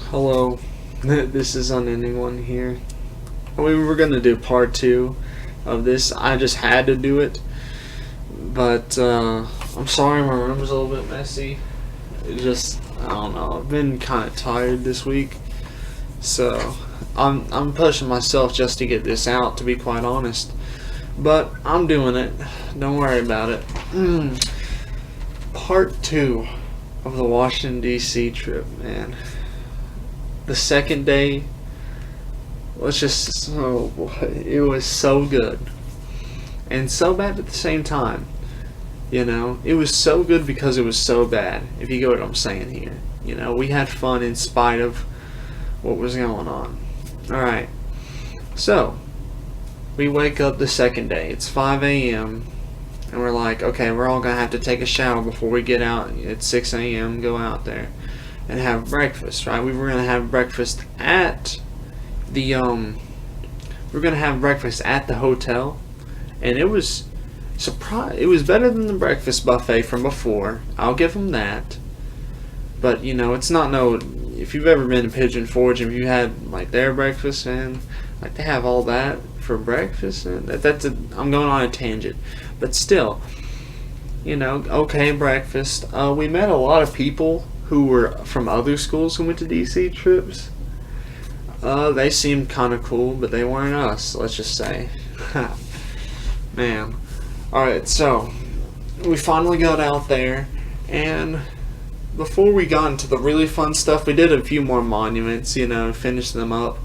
Hello, this is Unending One here. We were gonna do part two of this. I just had to do it, but I'm sorry my room was a little bit messy. I don't know. I've been kind of tired this week, so I'm pushing myself just to get this out. To be quite honest, but I'm doing it. Don't worry about it. Part two of the Washington D.C. trip, man. The second day was just it was so good and so bad at the same time. It was so good because it was so bad, if you get what I'm saying here. We had fun in spite of what was going on. Alright, so we wake up the second day. It's 5 a.m. and we're like, okay, we're all gonna have to take a shower before we get out at 6 a.m. Go out there and have breakfast, right? We were gonna have breakfast at the hotel, and it was better than the breakfast buffet from before. I'll give them that. But it's not no. If you've ever been to Pigeon Forge and you had like their breakfast, and like they have all that for breakfast, and I'm going on a tangent, but still, okay, breakfast. We met a lot of people who were from other schools who went to DC trips. They seemed kind of cool, but they weren't us, let's just say. Man. Alright, so we finally got out there, and before we got into the really fun stuff, we did a few more monuments, finished them up.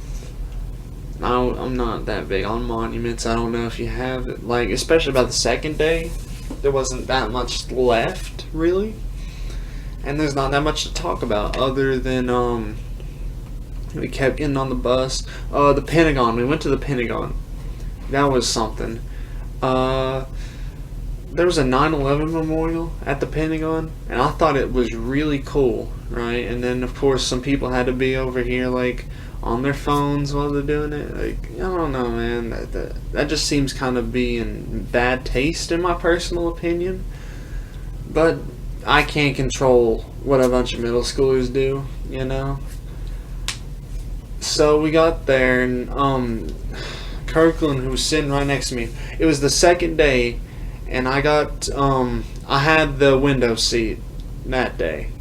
I'm not that big on monuments. I don't know if you have it. Like, especially about the second day, there wasn't that much left, really. And there's not that much to talk about other than we kept getting on the bus. The Pentagon. We went to the Pentagon. That was something. There was a 9/11 memorial at the Pentagon, and I thought it was really cool, right? And then of course some people had to be over here like on their phones while they're doing it. Like, I don't know, man. That just seems kind of being bad taste in my personal opinion. But I can't control what a bunch of middle schoolers do, So we got there, and Kirkland, who was sitting right next to me, it was the second day, and I had the window seat that day.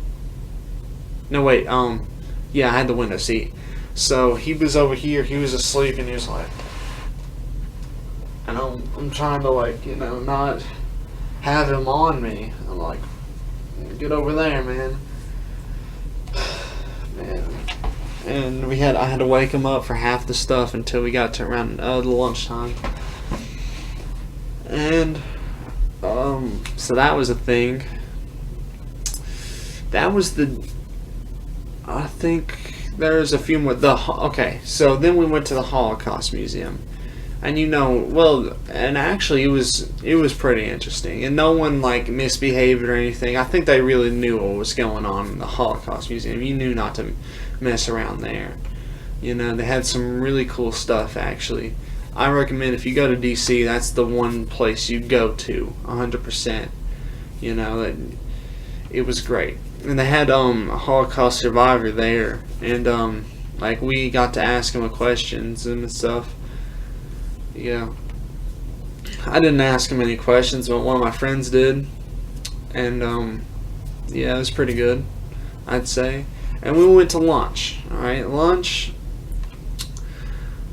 No, wait, yeah, I had the window seat. So he was over here, he was asleep, and he was like, and I'm trying to, like, not have him on me. I'm like, get over there, man. Man. And I had to wake him up for half the stuff until we got to around the lunchtime. And so that was a thing. That was I think there's a few more. Okay, so then we went to the Holocaust Museum. And and actually it was pretty interesting, and no one like misbehaved or anything. I think they really knew what was going on in the Holocaust Museum. You knew not to mess around there. They had some really cool stuff actually. I recommend if you go to DC, that's the one place you go to, 100%. It was great, and they had a Holocaust survivor there, and like we got to ask him questions and stuff. Yeah. I didn't ask him any questions, but one of my friends did. And, yeah, it was pretty good, I'd say. And we went to lunch, alright? Lunch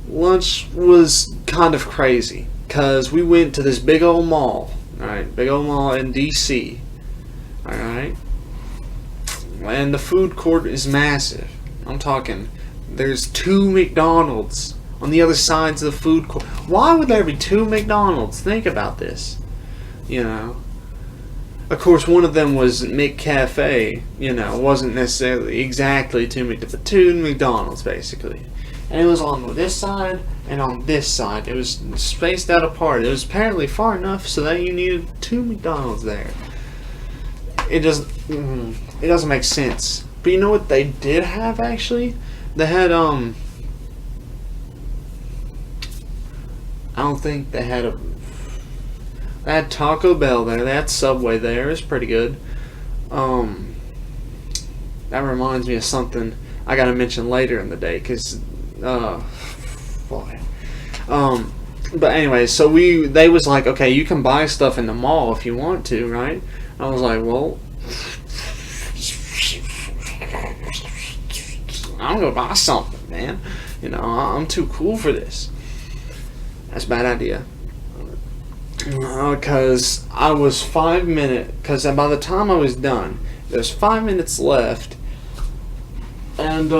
was kind of crazy, because we went to this big old mall, alright? Big old mall in D.C., alright? And the food court is massive. I'm talking, there's 2 McDonald's on the other sides of the food court. Why would there be 2 McDonald's? Think about this. Of course, one of them was McCafe. Wasn't necessarily exactly 2 McDonald's, but 2 McDonald's basically. And it was on this side and on this side. It was spaced out apart. It was apparently far enough so that you needed 2 McDonald's there. It doesn't make sense. But you know what they did have actually? They had I don't think they had Taco Bell there. They had Subway there. It's pretty good. That reminds me of something. I gotta mention later in the day, cause boy. But anyway, so they was like, okay, you can buy stuff in the mall if you want to, right? I was like, well, I'm gonna buy something, man. You know, I'm too cool for this. That's a bad idea. Because I was 5 minutes, because by the time I was done, there's 5 minutes left, and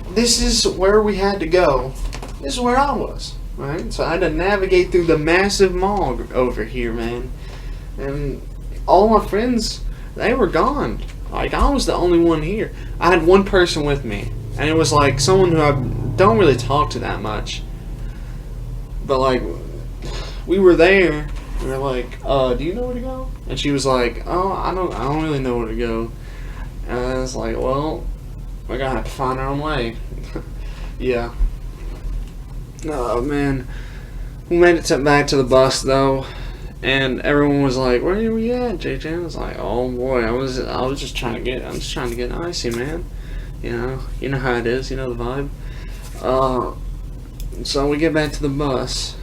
this is where we had to go. This is where I was, right? So I had to navigate through the massive mall over here, man. And all my friends, they were gone. Like, I was the only one here. I had one person with me, and it was like someone who I don't really talk to that much. But like, we were there, and we're like, do you know where to go? And she was like, oh, I don't really know where to go. And I was like, well, we're gonna have to find our own way. Yeah. Oh man, we made it back to the bus though, and everyone was like, "Where are we at, JJ?" I was like, "Oh boy, I'm just trying to get icy, man. You know how it is. You know the vibe." So we get back to the bus.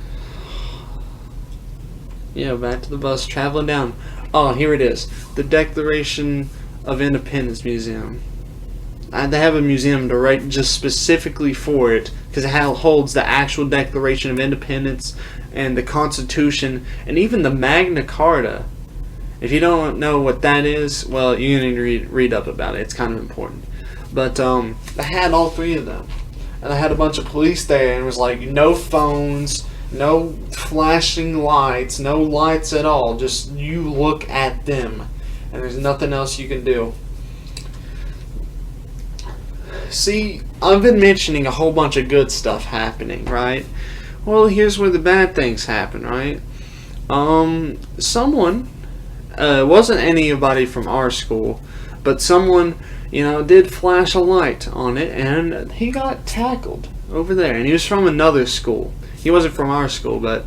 Yeah, back to the bus, traveling down. Oh, here it is, the Declaration of Independence Museum. They have a museum just specifically for it, because it holds the actual Declaration of Independence and the Constitution and even the Magna Carta. If you don't know what that is, well, you need to read up about it. It's kind of important. But they had all three of them, and I had a bunch of police there, and it was like no phones, no flashing lights, no lights at all. Just you look at them, and there's nothing else you can do. See, I've been mentioning a whole bunch of good stuff happening, right? Well, here's where the bad things happen, right? Someone, wasn't anybody from our school, but someone, did flash a light on it, and he got tackled over there, and he was from another school. He wasn't from our school, but...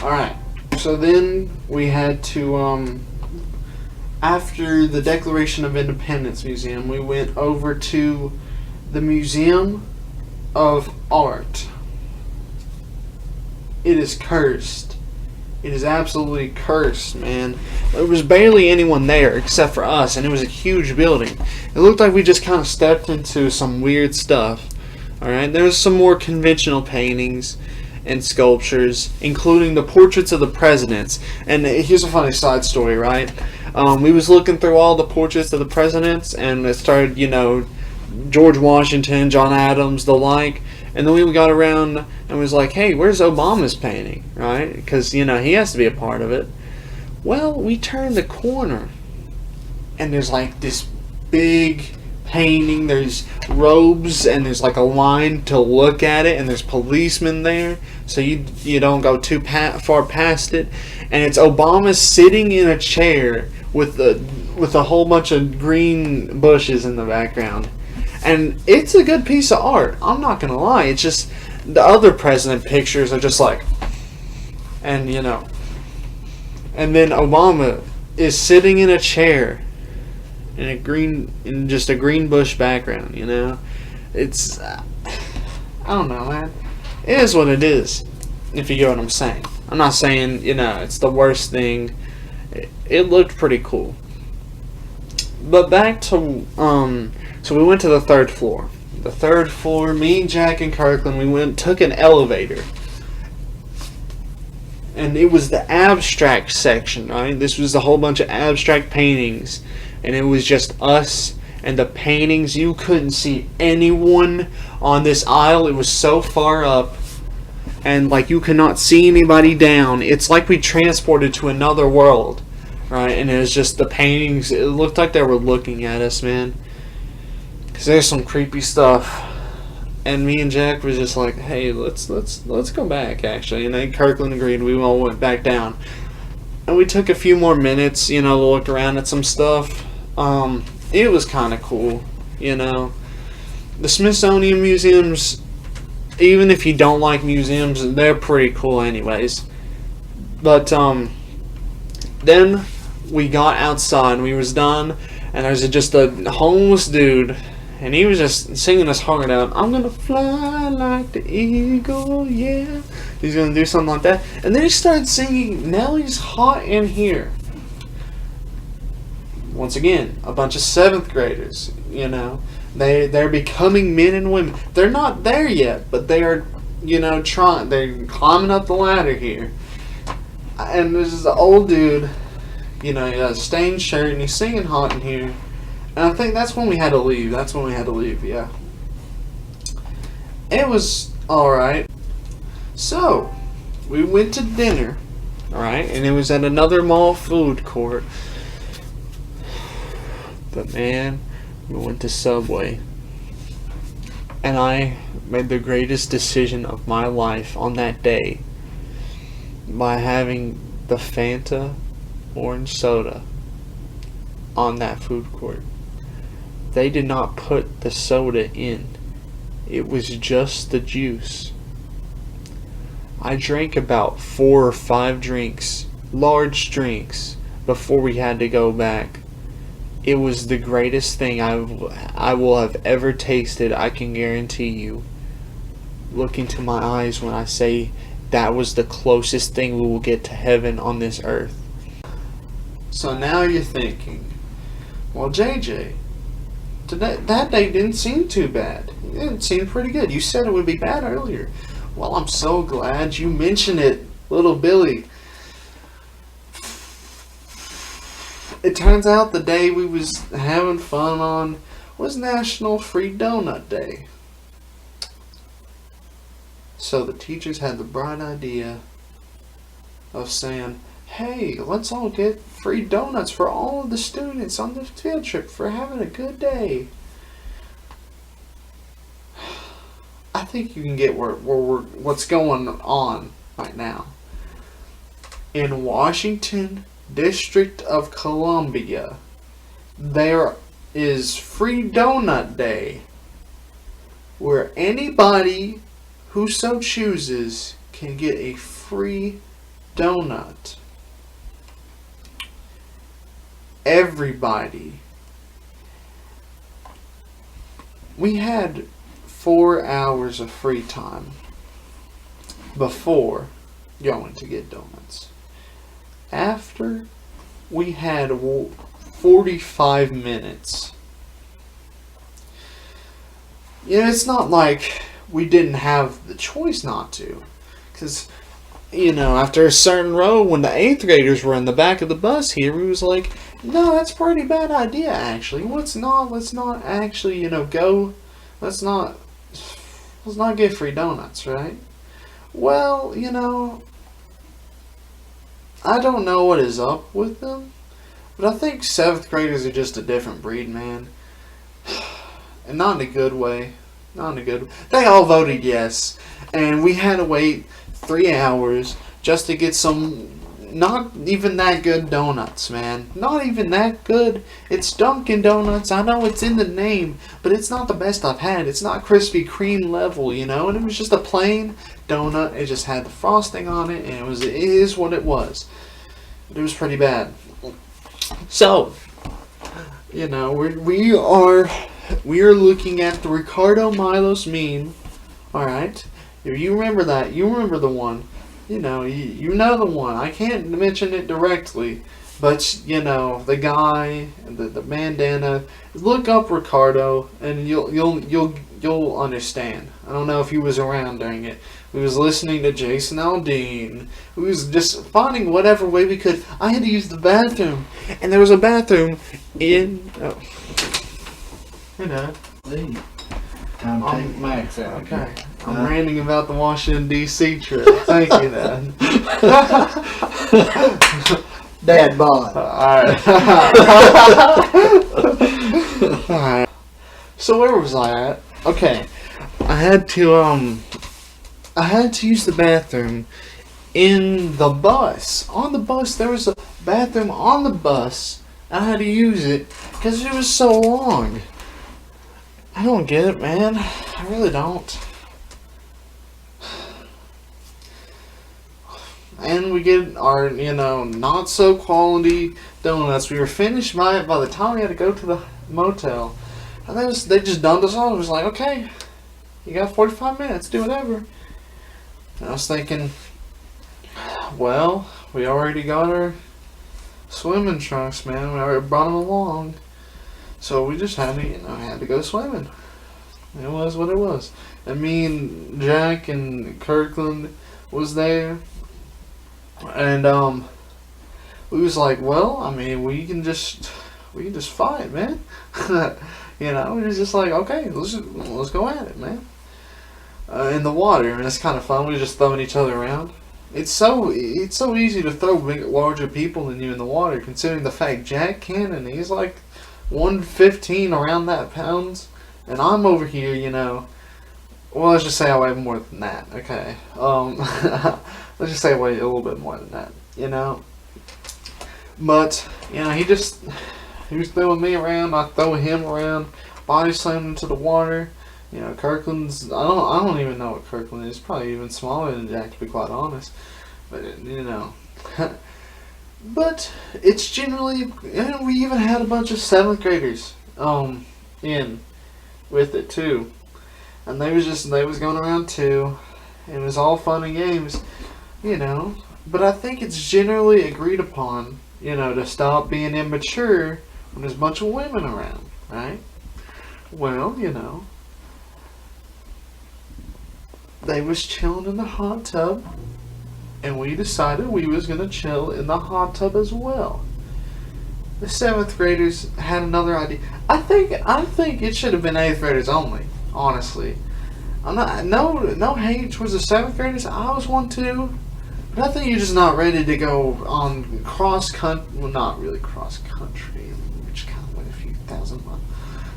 Alright, so then we had to, after the Declaration of Independence Museum, we went over to the Museum of Art. It is cursed. It is absolutely cursed, man. There was barely anyone there except for us, and it was a huge building. It looked like we just kind of stepped into some weird stuff. Alright, there was some more conventional paintings and sculptures, including the portraits of the presidents. And here's a funny side story, right? We was looking through all the portraits of the presidents, and it started, George Washington, John Adams, the like. And then we got around and was like, hey, where's Obama's painting, right? Because, he has to be a part of it. Well, we turned the corner, and there's like this big painting. There's robes, and there's like a line to look at it, and there's policemen there, so you don't go too far past it. And it's Obama sitting in a chair with a whole bunch of green bushes in the background. And it's a good piece of art. I'm not gonna lie. It's just the other president pictures are just like, and and then Obama is sitting in a chair in just a green bush background. It's I don't know, man. It is what it is. If you get what I'm saying. I'm not saying it's the worst thing. It looked pretty cool. But back to so we went to the third floor. The third floor, me, Jack, and Kirkland, we took an elevator. And it was the abstract section, right? This was a whole bunch of abstract paintings. And it was just us and the paintings. You couldn't see anyone on this aisle. It was so far up. And like you could not see anybody down. It's like we transported to another world, right? And it was just the paintings. It looked like they were looking at us, man. Because there's some creepy stuff. And me and Jack were just like, hey, let's go back, actually. And then Kirkland agreed. We all went back down. And we took a few more minutes, looked around at some stuff. It was kind of cool, The Smithsonian museums, even if you don't like museums, they're pretty cool anyways. But then we got outside and we was done, and there's just a homeless dude, and he was just singing his heart out. I'm gonna fly like the eagle, yeah. He's gonna do something like that, and then he started singing Nelly's Hot in Here. Once again, a bunch of 7th graders, you know, they're becoming men and women. They're not there yet, but they are, you know, they're climbing up the ladder here. And this is an old dude, you know, he has a stained shirt, and he's singing Hot in Here. And I think that's when we had to leave. Yeah. It was alright. So, we went to dinner, alright, and it was at another mall food court. But man, we went to Subway. And I made the greatest decision of my life on that day by having the Fanta orange soda on that food court. They did not put the soda in. It was just the juice. I drank about 4 or 5 drinks, large drinks, before we had to go back. It was the greatest thing I will have ever tasted, I can guarantee you. Look into my eyes when I say that was the closest thing we will get to heaven on this earth. So now you're thinking, well, JJ, that day didn't seem too bad. It seemed pretty good. You said it would be bad earlier. Well, I'm so glad you mentioned it, little Billy. It turns out the day we was having fun on was National Free Donut Day. So the teachers had the bright idea of saying, hey, let's all get free donuts for all of the students on this field trip for having a good day. I think you can get what's going on right now. In Washington, District of Columbia, there is Free Donut Day, where anybody who so chooses can get a free donut. Everybody. We had 4 hours of free time before going to get donuts. After, we had 45 minutes. You know, it's not like we didn't have the choice not to. Because, you know, after a certain row, when the 8th graders were in the back of the bus here, we was like, no, that's a pretty bad idea, actually. Let's not actually, you know, go. Let's not get free donuts, right? Well, you know, I don't know what is up with them, but I think 7th graders are just a different breed, man. And not in a good way. They all voted yes, and we had to wait 3 hours just to get some not even that good donuts, man. Not even that good. It's Dunkin' Donuts. I know it's in the name, but it's not the best I've had. It's not Krispy Kreme level, you know, and it was just a plain donut. It just had the frosting on it, and it is what it was. It was pretty bad. So, you know, we are looking at the Ricardo Milos meme. All right, you remember that? You remember the one? You know, you know the one. I can't mention it directly, but you know the guy, the bandana. Look up Ricardo, and you'll understand. I don't know if he was around during it. We was listening to Jason Aldean. We was just finding whatever way we could. I had to use the bathroom, and there was a bathroom in. Oh. Hey, Dad. Hey. Time to take Max out. Okay. I'm ranting about the Washington, D.C. trip. Thank you, Dad. Dad bod. Alright. Alright. So where was I at? Okay. I had to use the bathroom in the bus. On the bus, there was a bathroom on the bus. I had to use it because it was so long. I don't get it, man. I really don't. and we get our, not so quality donuts. We were finished by the time we had to go to the motel. And they just dumped us off. It was like, okay, you got 45 minutes, do whatever. And I was thinking, well, we already got our swimming trunks, man. We already brought them along. So we just had to go swimming. It was what it was. And me and Jack and Kirkland was there. And we was like, well, I mean, we can just fight, man. We was just like, okay, let's go at it, man. In the water, and it's kind of fun. We just throwing each other around. It's so easy to throw larger people than you in the water, considering the fact Jack Cannon, he's like 115 around that pounds, and I'm over here, well, let's just say I weigh more than that, okay? Let's just say I weigh a little bit more than that, But, he was throwing me around, I throw him around, body slammed into the water. Kirkland's, I don't even know what Kirkland is, probably even smaller than Jack, to be quite honest. But, but it's generally, we even had a bunch of 7th graders, in with it too. And they was going around too. It was all fun and games, But I think it's generally agreed upon, to stop being immature when there's a bunch of women around, right? Well, they was chilling in the hot tub, and we decided we was gonna chill in the hot tub as well. The 7th graders had another idea. I think it should have been 8th graders only, honestly. I'm not no hate towards the 7th graders. I was one too. But I think you're just not ready to go on cross country. Well, not really cross country. We just kind of went a few thousand miles.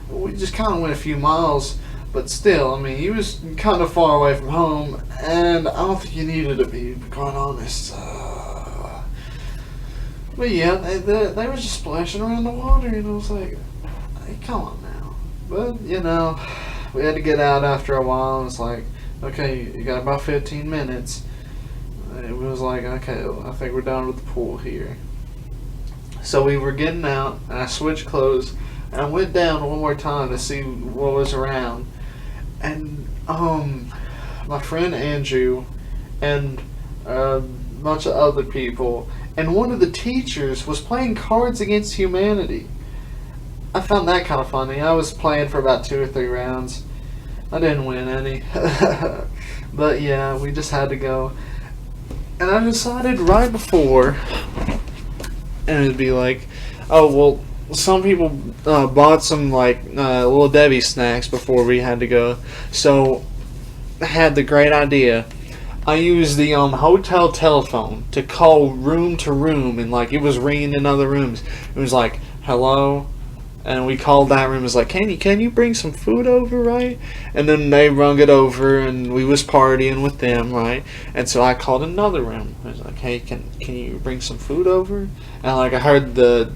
We just kind of went a few miles, but still, I mean, he was kind of far away from home, and I don't think you needed to be, quite honest. But yeah, they were just splashing around the water, and I was like, hey, come on now. But, we had to get out after a while, and it's like, okay, you got about 15 minutes. It was like, okay, I think we're done with the pool here. So we were getting out, and I switched clothes, and I went down one more time to see what was around. And my friend Andrew and a bunch of other people, and one of the teachers was playing Cards Against Humanity. I found that kind of funny. I was playing for about 2 or 3 rounds. I didn't win any. But yeah, we just had to go. And I decided right before, and it'd be like, oh, well, some people bought some, Little Debbie snacks before we had to go. So, I had the great idea. I used the hotel telephone to call room to room, and, it was ringing in other rooms. It was like, hello? And we called that room. It was like, can you bring some food over, right? And then they rung it over, and we was partying with them, right? And so I called another room. I was like, hey, can you bring some food over? And I heard the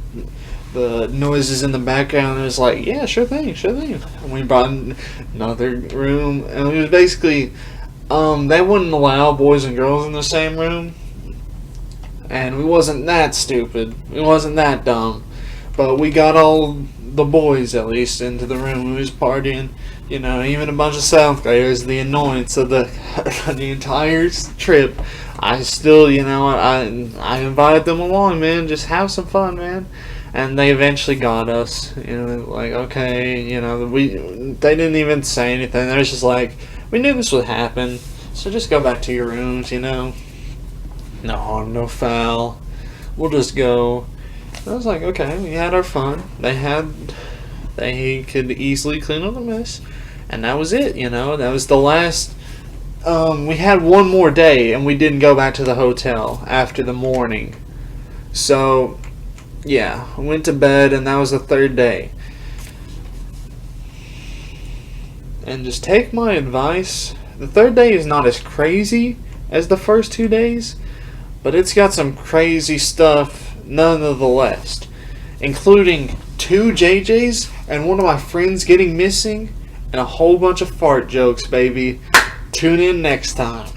noises in the background, and it was like, yeah, sure thing. And we brought in another room, and it was basically, they wouldn't allow boys and girls in the same room. And we wasn't that stupid. We wasn't that dumb. But we got all the boys, at least, into the room. We was partying, even a bunch of 7th graders, the annoyance of the entire trip. I still, I invited them along, man. Just have some fun, man. And they eventually got us, okay, they didn't even say anything. They was just like, we knew this would happen, so just go back to your rooms, no harm, no foul. We'll just go. I was like, okay, we had our fun. They could easily clean up the mess, and that was it, that was the last. We had one more day, and we didn't go back to the hotel after the morning. So, yeah, I went to bed, and that was the 3rd day. And just take my advice. The 3rd day is not as crazy as the first 2 days, but it's got some crazy stuff nonetheless, including 2 JJs and one of my friends getting missing, and a whole bunch of fart jokes, baby. Tune in next time.